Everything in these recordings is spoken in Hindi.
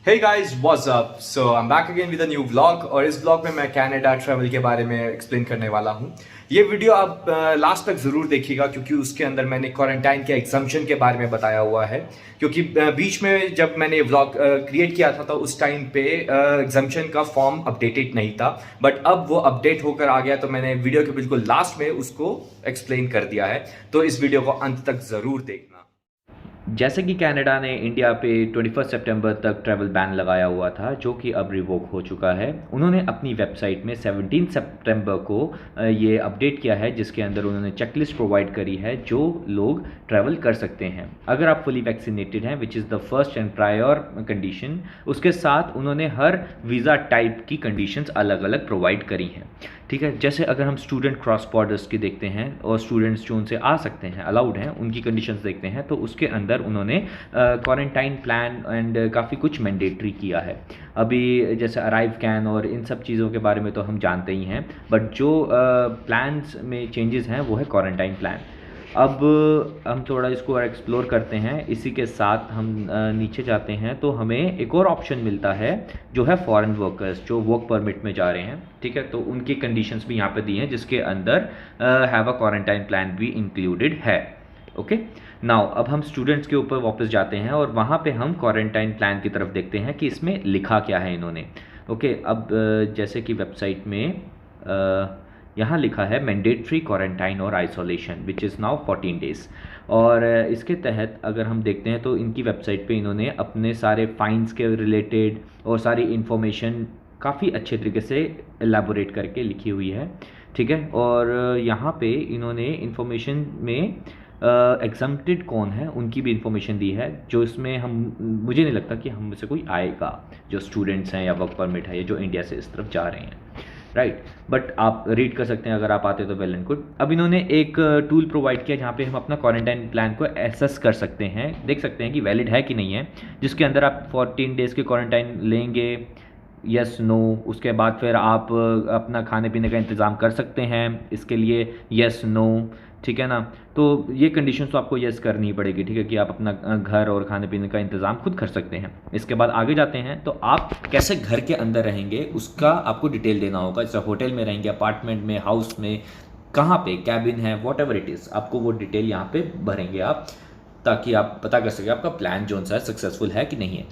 Hey guys, what's up? So I'm back again with a new vlog और इस vlog में मैं कनाडा ट्रैवल के बारे में एक्सप्लेन करने वाला हूँ। ये वीडियो आप लास्ट तक ज़रूर देखिएगा क्योंकि उसके अंदर मैंने क्वारंटाइन के एग्जम्पशन के बारे में बताया हुआ है। क्योंकि बीच में जब मैंने व्लॉग क्रिएट किया था तो उस टाइम पे एग्जम्पशन का फॉर्म अपडेटेड नहीं था, बट अब वो अपडेट होकर आ गया तो मैंने वीडियो के बिल्कुल लास्ट में उसको एक्सप्लेन कर दिया है। तो इस वीडियो को अंत तक ज़रूर देखना। जैसे कि कनाडा ने इंडिया पे 21 सितंबर तक ट्रैवल बैन लगाया हुआ था, जो कि अब रिवोक हो चुका है। उन्होंने अपनी वेबसाइट में 17 सितंबर को ये अपडेट किया है, जिसके अंदर उन्होंने चेकलिस्ट प्रोवाइड करी है जो लोग ट्रैवल कर सकते हैं अगर आप फुली वैक्सीनेटेड हैं, which is the first and prior condition. उसके साथ उन्होंने हर वीज़ा टाइप की कंडीशंस अलग अलग प्रोवाइड करी हैं। ठीक है, जैसे अगर हम स्टूडेंट क्रॉस बॉर्डर्स की देखते हैं और स्टूडेंट्स जो उनसे आ सकते हैं, अलाउड हैं, उनकी कंडीशंस देखते हैं, तो उसके अंदर उन्होंने क्वारंटाइन प्लान एंड काफ़ी कुछ मैंडेटरी किया है। अभी जैसे अराइव कैन और इन सब चीज़ों के बारे में तो हम जानते ही हैं, बट जो प्लान्स में चेंजेस हैं वो है क्वारंटाइन प्लान। अब हम थोड़ा इसको और एक्सप्लोर करते हैं। इसी के साथ हम नीचे जाते हैं तो हमें एक और ऑप्शन मिलता है जो है फॉरेन वर्कर्स जो वर्क परमिट में जा रहे हैं। ठीक है, तो उनकी कंडीशंस भी यहाँ पे दी हैं, जिसके अंदर हैव अ क्वारंटाइन प्लान भी इंक्लूडेड है। ओके, नाउ अब हम स्टूडेंट्स के ऊपर वापस जाते हैं और वहाँ पे हम क्वारंटाइन प्लान की तरफ देखते हैं कि इसमें लिखा क्या है इन्होंने। ओके, अब जैसे कि वेबसाइट में यहाँ लिखा है मैंडेटरी क्वारंटाइन और isolation which is now 14 days. और इसके तहत अगर हम देखते हैं तो इनकी वेबसाइट पे इन्होंने अपने सारे फाइन्स के रिलेटेड और सारी इन्फॉर्मेशन काफ़ी अच्छे तरीके से एलैबोरेट करके लिखी हुई है। ठीक है, और यहाँ पे इन्होंने इन्फॉर्मेशन में एग्जम्प्टेड कौन है उनकी भी इन्फॉर्मेशन दी है, जो इसमें हम मुझे नहीं लगता कि हम में से कोई आएगा जो स्टूडेंट्स हैं या वर्क परमिट है या जो इंडिया से इस तरफ जा रहे हैं, राइट। बट आप रीड कर सकते हैं अगर आप आते तो वेल एंड गुड। अब इन्होंने एक टूल प्रोवाइड किया जहाँ पे हम अपना क्वारंटाइन प्लान को एसेस कर सकते हैं, देख सकते हैं कि वैलिड है कि नहीं है, जिसके अंदर आप 14 डेज़ के क्वारंटाइन लेंगे, यस नो। उसके बाद फिर आप अपना खाने पीने का इंतज़ाम कर सकते हैं, इसके लिए यस नो। ठीक है ना, तो ये कंडीशन तो आपको यस करनी ही पड़ेगी। ठीक है, कि आप अपना घर और खाने पीने का इंतज़ाम खुद कर सकते हैं। इसके बाद आगे जाते हैं तो आप कैसे घर के अंदर रहेंगे उसका आपको डिटेल देना होगा। जैसे होटल में रहेंगे, अपार्टमेंट में, हाउस में, कहाँ पे कैबिन है, वॉट एवर इट इज़, आपको वो डिटेल यहाँ पे भरेंगे आप, ताकि आप पता कर सकें आपका प्लान जो सा है सक्सेसफुल है कि नहीं है।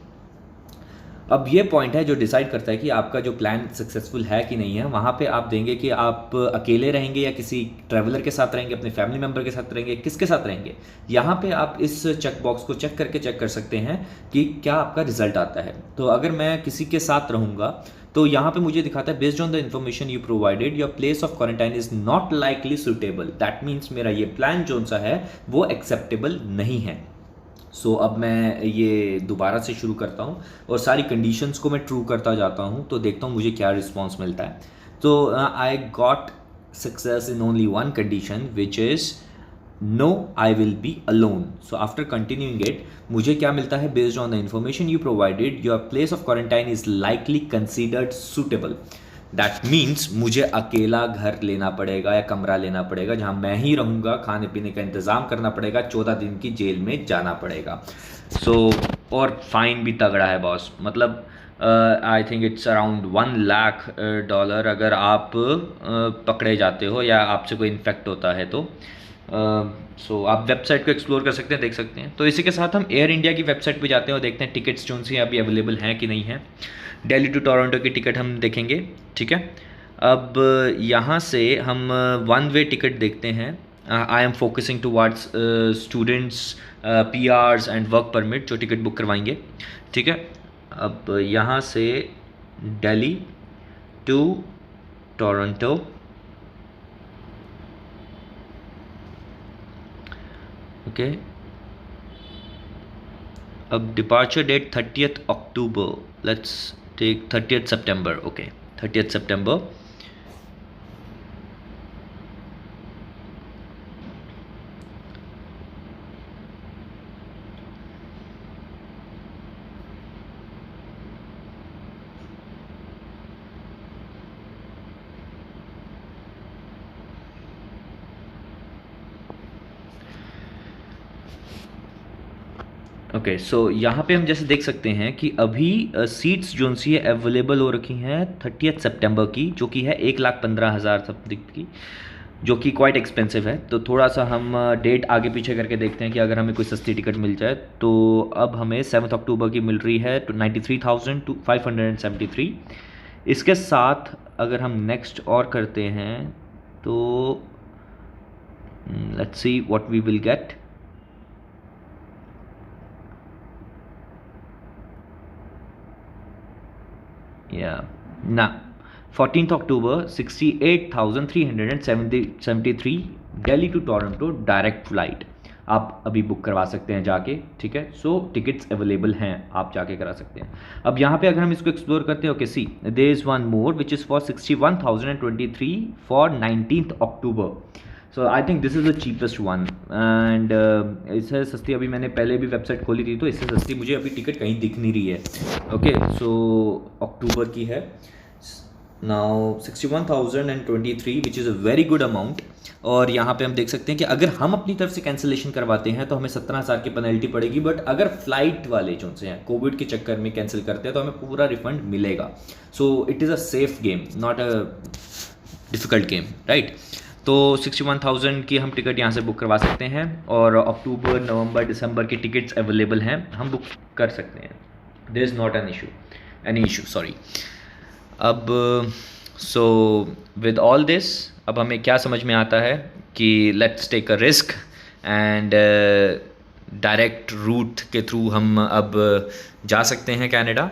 अब ये पॉइंट है जो डिसाइड करता है कि आपका जो प्लान सक्सेसफुल है कि नहीं है। वहाँ पे आप देंगे कि आप अकेले रहेंगे या किसी ट्रैवलर के साथ रहेंगे, अपने फैमिली मेम्बर के साथ रहेंगे, किसके साथ रहेंगे। यहाँ पे आप इस चेक बॉक्स को चेक करके चेक कर सकते हैं कि क्या आपका रिजल्ट आता है। तो अगर मैं किसी के साथ रहूँगा तो यहाँ पे मुझे दिखाता है based on the information you provided your place of quarantine is not likely suitable. That means मेरा ये प्लान जो सा है वो एक्सेप्टेबल नहीं है। सो अब मैं ये दोबारा से शुरू करता हूँ और सारी कंडीशंस को मैं ट्रू करता जाता हूँ, तो देखता हूँ मुझे क्या रिस्पॉन्स मिलता है। तो I got success in only one condition which is no I will be alone. So after continuing it मुझे क्या मिलता है, based on the information you provided your place of quarantine is likely considered suitable. That means मुझे अकेला घर लेना पड़ेगा या कमरा लेना पड़ेगा जहाँ मैं ही रहूँगा, खाने पीने का इंतज़ाम करना पड़ेगा, 14 दिन की जेल में जाना पड़ेगा। सो और फाइन भी तगड़ा है बॉस, मतलब I think it's around $1 lakh अगर आप पकड़े जाते हो या आपसे कोई इन्फेक्ट होता है तो। सो आप वेबसाइट को एक्सप्लोर कर सकते हैं, देख सकते हैं। तो इसी के साथ हम एयर इंडिया की वेबसाइट पे जाते हैं और देखते हैं टिकट्स जो सी अभी अवेलेबल हैं कि नहीं हैं। दिल्ली टू टोरंटो की टिकट हम देखेंगे। ठीक है, अब यहाँ से हम वन वे टिकट देखते हैं। I am focusing towards students, P Rs and work permit जो टिकट बुक करवाएंगे। ठीक है, अब यहाँ से दिल्ली टू टोरंटो, ओके। अब departure date 30th October, let's take 30th September. Okay, 30th September. Okay, so यहाँ पे हम जैसे देख सकते हैं कि अभी सीट्स जो सी है अवेलेबल हो रखी हैं 30 सितंबर की, जो कि है 1,15,000 समथिंग की, जो कि क्वाइट एक्सपेंसिव है। तो थोड़ा सा हम डेट आगे पीछे करके देखते हैं कि अगर हमें कोई सस्ती टिकट मिल जाए। तो अब हमें 7 अक्टूबर की मिल रही है 93,573। इसके साथ अगर हम नेक्स्ट और करते हैं तो let's see what we will get. ना 14th October 68,373 Delhi to Toronto direct flight आप अभी बुक करवा सकते हैं जाके, ठीक है। सो टिकट्स अवेलेबल हैं, आप जाके करा सकते हैं। अब यहाँ पे अगर हम इसको एक्सप्लोर करते हैं, okay see there is one more which is for 61,023 for 19th October. So I think this is the cheapest one and इससे सस्ती अभी मैंने पहले भी वेबसाइट खोली थी, तो इससे सस्ती मुझे अभी टिकट कहीं दिख नहीं रही है। ओके, सो अक्टूबर की है now 61,023 which is a very good amount. और यहाँ पे हम देख सकते हैं कि अगर हम अपनी तरफ से कैंसिलेशन करवाते हैं तो हमें 17,000 की पेनल्टी पड़ेगी, बट अगर फ्लाइट वाले जो से हैं कोविड के चक्कर में कैंसिल करते हैं तो हमें पूरा रिफंड मिलेगा। So it is a safe game, not a difficult game, right. तो 61,000 की हम टिकट यहाँ से बुक करवा सकते हैं और अक्टूबर, नवंबर, दिसंबर की टिकट्स अवेलेबल हैं, हम बुक कर सकते हैं। There is not any issue sorry. अब सो विद ऑल दिस अब हमें क्या समझ में आता है कि let's take a risk and direct route के थ्रू हम अब जा सकते हैं कनाडा।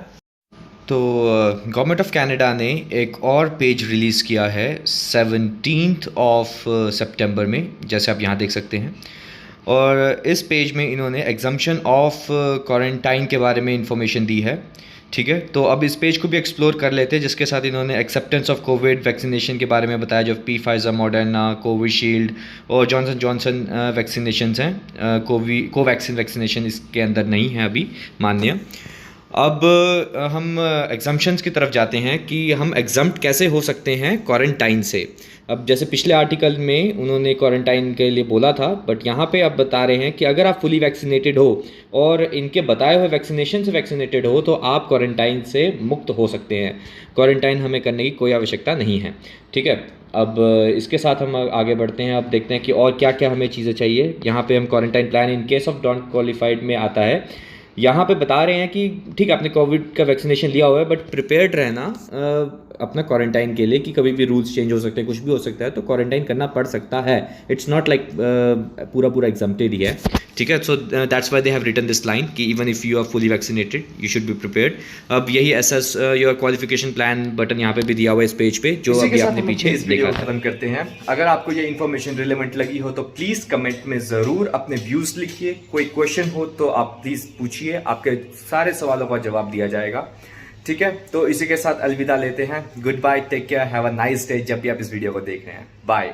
तो गवर्नमेंट ऑफ कनाडा ने एक और पेज रिलीज़ किया है 17th ऑफ सितंबर में, जैसे आप यहाँ देख सकते हैं। और इस पेज में इन्होंने एग्जम्पशन ऑफ क्वारंटाइन के बारे में इंफॉर्मेशन दी है, ठीक है। तो अब इस पेज को भी एक्सप्लोर कर लेते हैं, जिसके साथ इन्होंने एक्सेप्टेंस ऑफ कोविड वैक्सीनेशन के बारे में बताया, जो फाइजर, मॉडर्ना, कोविशील्ड और जॉनसन वैक्सीनेशंस हैं। कोवैक्सीन वैक्सीनेशन इसके अंदर नहीं है अभी मान्य। अब हम एग्जम्पशंस की तरफ जाते हैं कि हम एग्जम्प्ट कैसे हो सकते हैं क्वारंटाइन से। अब जैसे पिछले आर्टिकल में उन्होंने क्वारंटाइन के लिए बोला था, बट यहाँ पे अब बता रहे हैं कि अगर आप फुली वैक्सीनेटेड हो और इनके बताए हुए वैक्सीनेशन से वैक्सीनेटेड हो तो आप क्वारंटाइन से मुक्त हो सकते हैं। क्वारंटाइन हमें करने की कोई आवश्यकता नहीं है, ठीक है। अब इसके साथ हम आगे बढ़ते हैं। अब देखते हैं कि और क्या क्या हमें चीज़ें चाहिए। यहाँ पे हम quarantine plan in case of not qualified में आता है। यहाँ पे बता रहे हैं कि ठीक है आपने कोविड का वैक्सीनेशन लिया हुआ है, बट प्रिपेयर्ड रहना अपना क्वारंटाइन के लिए कि कभी भी रूल्स चेंज हो सकते हैं, कुछ भी हो सकता है, तो क्वारंटाइन करना पड़ सकता है। इट्स नॉट लाइक पूरा एग्जम्प्टेड ही है, ठीक है। So that's why they have written this line कि even if you are fully vaccinated you should be prepared. अब यही assess your qualification plan button यहाँ पे भी दिया हुआ है इस पेज पे, जो अभी आपने पीछे इस वीडियो को खत्म करते हैं। अगर आपको ये इन्फॉर्मेशन रिलेवेंट लगी हो तो प्लीज़ कमेंट में ज़रूर अपने व्यूज़ लिखिए। कोई क्वेश्चन हो तो आप प्लीज़ पूछिए, आपके सारे सवालों का जवाब दिया जाएगा, ठीक है। तो इसी के साथ अलविदा लेते हैं। Goodbye, take care, have a nice day जब भी आप इस वीडियो को देख रहे हैं। बाय।